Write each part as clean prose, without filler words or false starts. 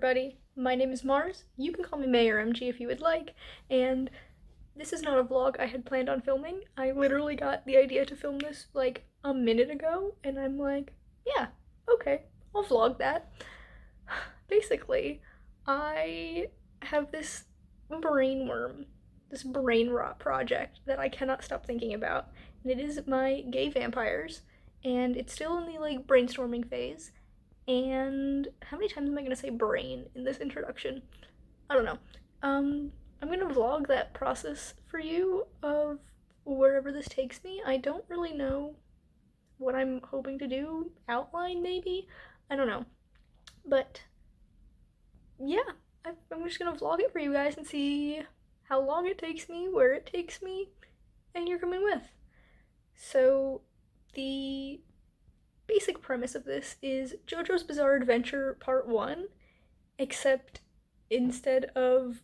everybody. My name is Mars. You can call me May or MG if you would like, and this is not a vlog I had planned on filming. I literally got the idea to film this like a minute ago, and I'm like, yeah, okay, I'll vlog that. Basically, I have this brain worm, this brain rot project that I cannot stop thinking about, and it is my gay vampires, and it's still in the like brainstorming phase. And how many times am I gonna say brain in this introduction? I don't know. I'm gonna vlog that process for you of wherever this takes me. I don't really know what I'm hoping to do. Outline, maybe? I don't know. But yeah, I'm just gonna vlog it for you guys and see how long it takes me, where it takes me, and you're coming with. So, the basic premise of this is JoJo's Bizarre Adventure Part 1, except instead of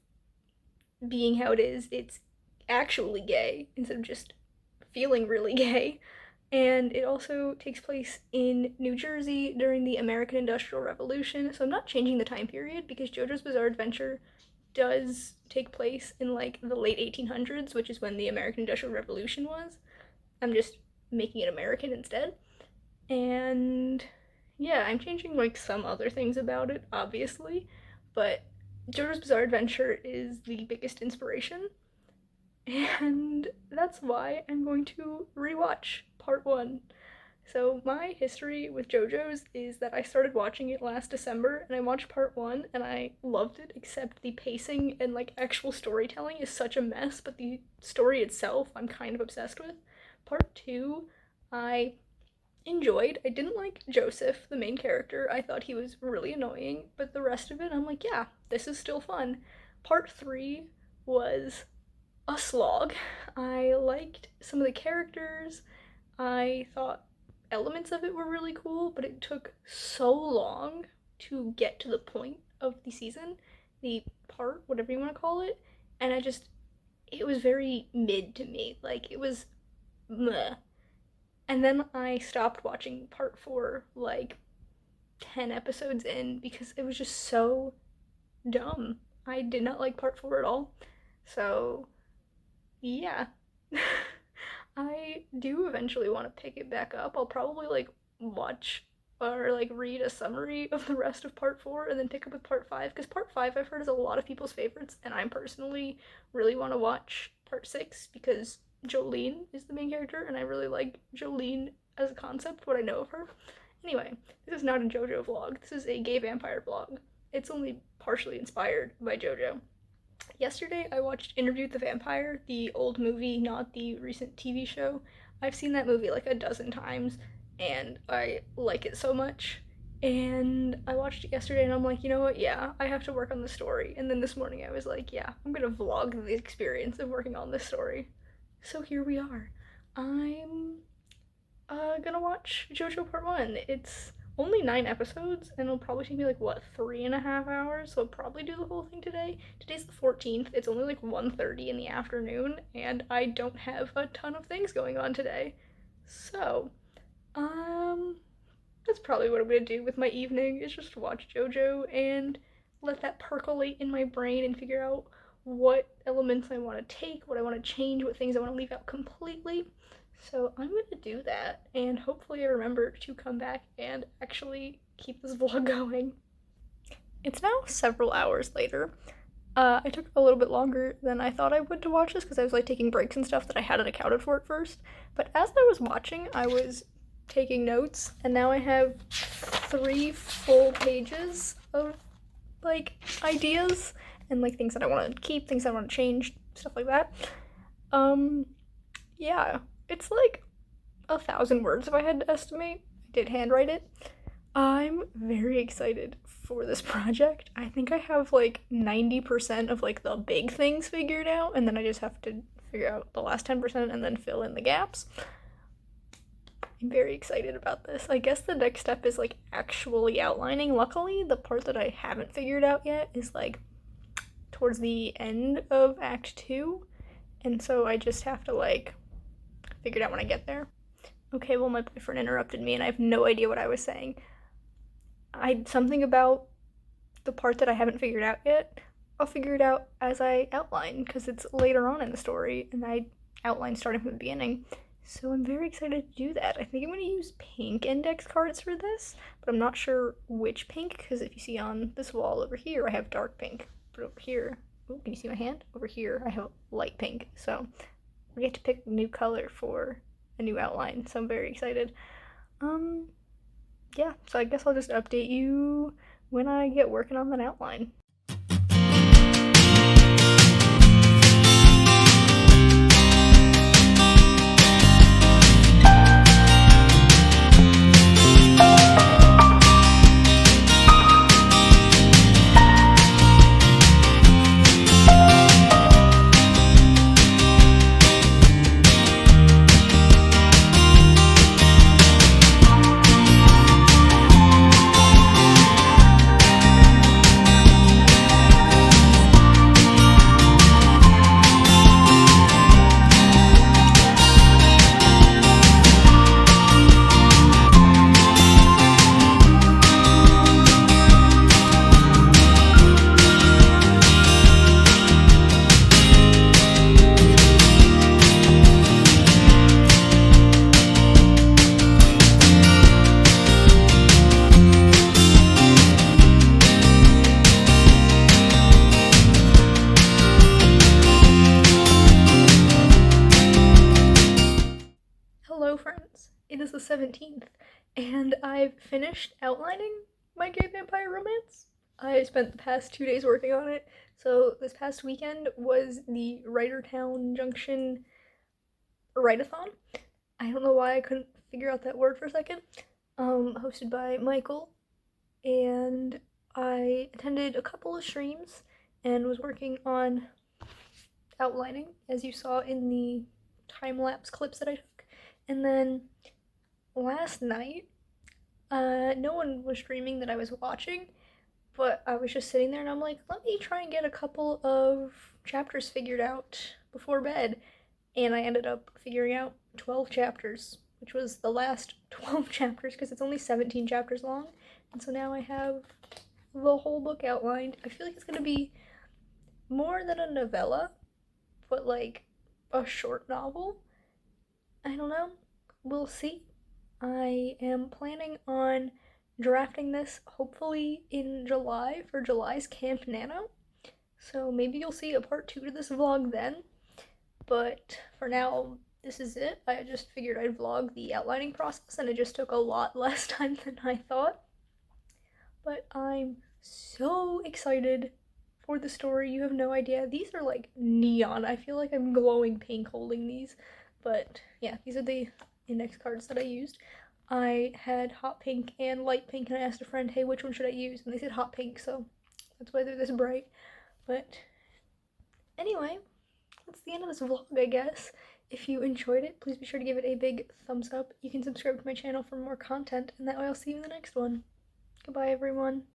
being how it is, it's actually gay instead of just feeling really gay. And it also takes place in New Jersey during the American Industrial Revolution. So I'm not changing the time period because JoJo's Bizarre Adventure does take place in like the late 1800s, which is when the American Industrial Revolution was. I'm just making it American instead. And yeah, I'm changing like some other things about it, obviously, but JoJo's Bizarre Adventure is the biggest inspiration, and that's why I'm going to rewatch part one. So, my history with JoJo's is that I started watching it last December and I watched part one and I loved it, except the pacing and like actual storytelling is such a mess, but the story itself I'm kind of obsessed with. Part two, I enjoyed. I didn't like Joseph, the main character. I thought he was really annoying, but the rest of it, I'm like, yeah, this is still fun. Part three was a slog. I liked some of the characters. I thought elements of it were really cool, but it took so long to get to the point of the season, the part, whatever you want to call it, and it was very mid to me. Like, it was meh. And then I stopped watching part four like 10 episodes in because it was just so dumb. I did not like part four at all. So, yeah. I do eventually want to pick it back up. I'll probably like watch or like read a summary of the rest of part four and then pick up with part five because part five I've heard is a lot of people's favorites, and I personally really want to watch part six because Jolene is the main character, and I really like Jolene as a concept, what I know of her. Anyway, this is not a JoJo vlog. This is a gay vampire vlog. It's only partially inspired by JoJo. Yesterday, I watched Interview with the Vampire, the old movie, not the recent TV show. I've seen that movie like a dozen times, and I like it so much. And I watched it yesterday, and I'm like, you know what? Yeah, I have to work on the story. And then this morning, I was like, yeah, I'm gonna vlog the experience of working on this story. So here we are. I'm gonna watch JoJo Part 1. It's only 9 episodes, and it'll probably take me like, what, 3.5 hours? So I'll probably do the whole thing today. Today's the 14th. It's only like 1:30 in the afternoon, and I don't have a ton of things going on today. So, that's probably what I'm gonna do with my evening, is just watch JoJo and let that percolate in my brain and figure out what elements I want to take, what I want to change, what things I want to leave out completely. So I'm going to do that, and hopefully I remember to come back and actually keep this vlog going. It's now several hours later. I took a little bit longer than I thought I would to watch this because I was like taking breaks and stuff that I hadn't accounted for at first. But as I was watching, I was taking notes, and now I have 3 full pages of like ideas and like things that I want to keep, things I want to change, stuff like that. Yeah, it's like 1,000 words if I had to estimate. I did handwrite it. I'm very excited for this project. I think I have like 90% of like the big things figured out, and then I just have to figure out the last 10% and then fill in the gaps. I'm very excited about this. I guess the next step is like actually outlining. Luckily, the part that I haven't figured out yet is like towards the end of Act 2, and so I just have to like figure it out when I get there. Okay, well, my boyfriend interrupted me and I have no idea what I was saying. Something about the part that I haven't figured out yet, I'll figure it out as I outline, because it's later on in the story, and I outline starting from the beginning. So I'm very excited to do that. I think I'm going to use pink index cards for this, but I'm not sure which pink, because if you see on this wall over here, I have dark pink, but over here, ooh, can you see my hand? Over here, I have light pink, so we get to pick a new color for a new outline, so I'm very excited. Yeah, so I guess I'll just update you when I get working on that outline. Hello friends, it is the 17th, and I've finished outlining my gay vampire romance. I spent the past 2 days working on it, so this past weekend was the Writertown Junction Write-a-thon. I don't know why I couldn't figure out that word for a second. Hosted by Michael, and I attended a couple of streams and was working on outlining, as you saw in the time-lapse clips that I took. And then last night, no one was streaming that I was watching, but I was just sitting there and I'm like, let me try and get a couple of chapters figured out before bed. And I ended up figuring out 12 chapters, which was the last 12 chapters because it's only 17 chapters long. And so now I have the whole book outlined. I feel like it's going to be more than a novella, but like a short novel. I don't know. We'll see. I am planning on drafting this hopefully in July for July's Camp Nano. So maybe you'll see a part 2 to this vlog then. But for now, this is it. I just figured I'd vlog the outlining process, and it just took a lot less time than I thought. But I'm so excited for the story. You have no idea. These are like neon. I feel like I'm glowing pink holding these. But yeah, these are the index cards that I used. I had hot pink and light pink, and I asked a friend, hey, which one should I use? And they said hot pink, so that's why they're this bright. But anyway, that's the end of this vlog, I guess. If you enjoyed it, please be sure to give it a big thumbs up. You can subscribe to my channel for more content, and that way I'll see you in the next one. Goodbye, everyone.